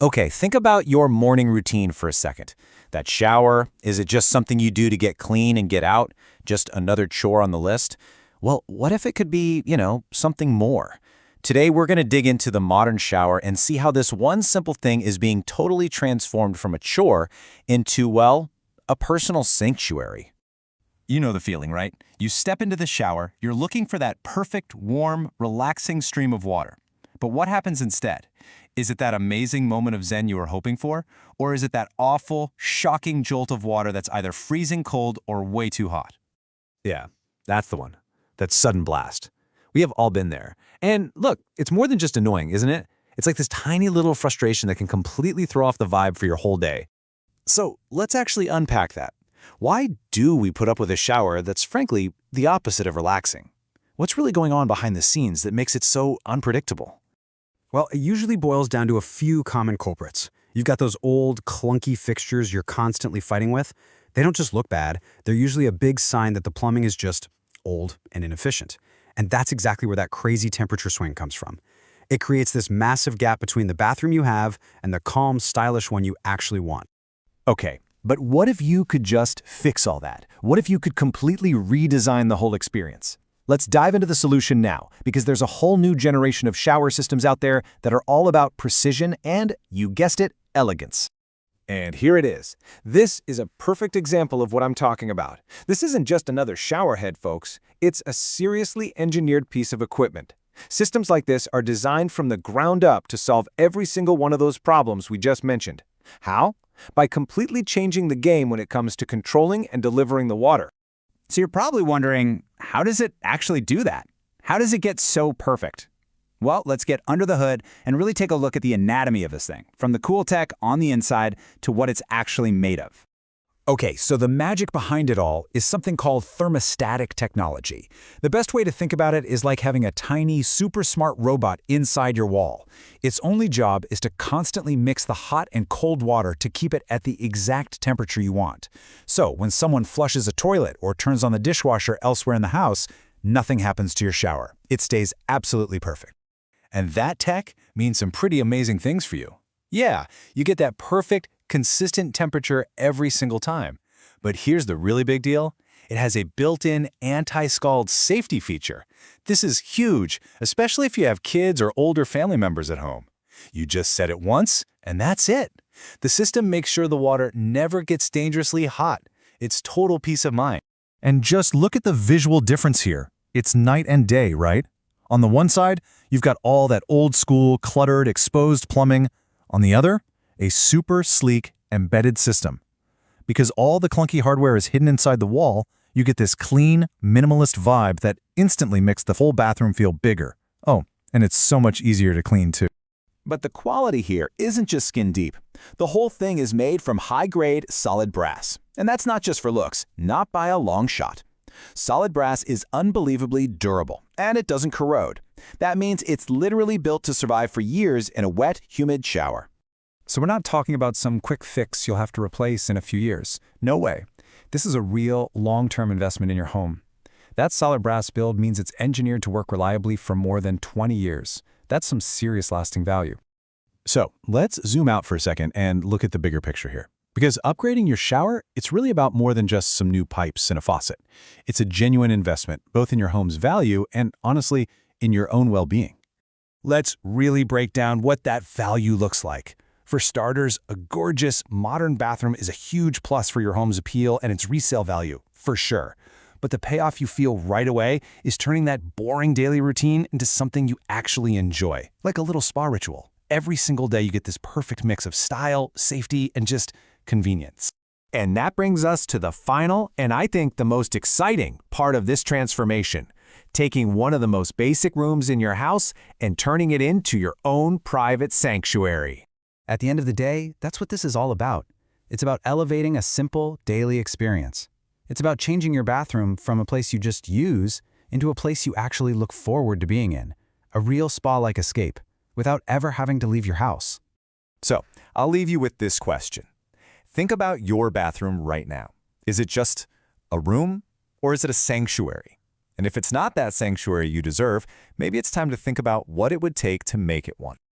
Okay, think about your morning routine for a second. That shower, is it just something you do to get clean and get out? Just another chore on the list? Well, what if it could be, something more? Today, we're going to dig into the modern shower and see how this one simple thing is being totally transformed from a chore into, well, a personal sanctuary. You know the feeling, right? You step into the shower, you're looking for that perfect, warm, relaxing stream of water. But what happens instead? Is it that amazing moment of zen you were hoping for? Or is it that awful, shocking jolt of water that's either freezing cold or way too hot? Yeah, that's the one. That sudden blast. We have all been there. And look, it's more than just annoying, isn't it? It's like this tiny little frustration that can completely throw off the vibe for your whole day. So let's actually unpack that. Why do we put up with a shower that's frankly the opposite of relaxing? What's really going on behind the scenes that makes it so unpredictable? Well, it usually boils down to a few common culprits. You've got those old, clunky fixtures you're constantly fighting with. They don't just look bad. They're usually a big sign that the plumbing is just old and inefficient. And that's exactly where that crazy temperature swing comes from. It creates this massive gap between the bathroom you have and the calm, stylish one you actually want. Okay, but what if you could just fix all that? What if you could completely redesign the whole experience? Let's dive into the solution now, because there's a whole new generation of shower systems out there that are all about precision and, you guessed it, elegance. And here it is. This is a perfect example of what I'm talking about. This isn't just another shower head, folks. It's a seriously engineered piece of equipment. Systems like this are designed from the ground up to solve every single one of those problems we just mentioned. How? By completely changing the game when it comes to controlling and delivering the water. So you're probably wondering, how does it actually do that? How does it get so perfect? Well, let's get under the hood and really take a look at the anatomy of this thing, from the cool tech on the inside to what it's actually made of. Okay, so the magic behind it all is something called thermostatic technology. The best way to think about it is like having a tiny, super smart robot inside your wall. Its only job is to constantly mix the hot and cold water to keep it at the exact temperature you want. So when someone flushes a toilet or turns on the dishwasher elsewhere in the house, nothing happens to your shower. It stays absolutely perfect. And that tech means some pretty amazing things for you. Yeah, you get that perfect, consistent temperature every single time. But here's the really big deal. It has a built-in anti-scald safety feature. This is huge, especially if you have kids or older family members at home. You just set it once, and that's it. The system makes sure the water never gets dangerously hot. It's total peace of mind. And just look at the visual difference here. It's night and day, right? On the one side, you've got all that old-school, cluttered, exposed plumbing. On the other, a super sleek, embedded system. Because all the clunky hardware is hidden inside the wall, you get this clean, minimalist vibe that instantly makes the whole bathroom feel bigger. Oh, and it's so much easier to clean too. But the quality here isn't just skin deep. The whole thing is made from high-grade solid brass. And that's not just for looks, not by a long shot. Solid brass is unbelievably durable, and it doesn't corrode. That means it's literally built to survive for years in a wet, humid shower. So we're not talking about some quick fix you'll have to replace in a few years. No way. This is a real, long-term investment in your home. That solid brass build means it's engineered to work reliably for more than 20 years. That's some serious lasting value. So let's zoom out for a second and look at the bigger picture here. Because upgrading your shower, it's really about more than just some new pipes and a faucet. It's a genuine investment, both in your home's value and, honestly, in your own well-being. Let's really break down what that value looks like. For starters, a gorgeous, modern bathroom is a huge plus for your home's appeal and its resale value, for sure. But the payoff you feel right away is turning that boring daily routine into something you actually enjoy, like a little spa ritual. Every single day you get this perfect mix of style, safety, and just convenience. And that brings us to the final, and I think the most exciting part of this transformation. Taking one of the most basic rooms in your house and turning it into your own private sanctuary. At the end of the day, that's what this is all about. It's about elevating a simple, daily experience. It's about changing your bathroom from a place you just use into a place you actually look forward to being in. A real spa-like escape, without ever having to leave your house. So, I'll leave you with this question. Think about your bathroom right now. Is it just a room, or is it a sanctuary? And if it's not that sanctuary you deserve, maybe it's time to think about what it would take to make it one.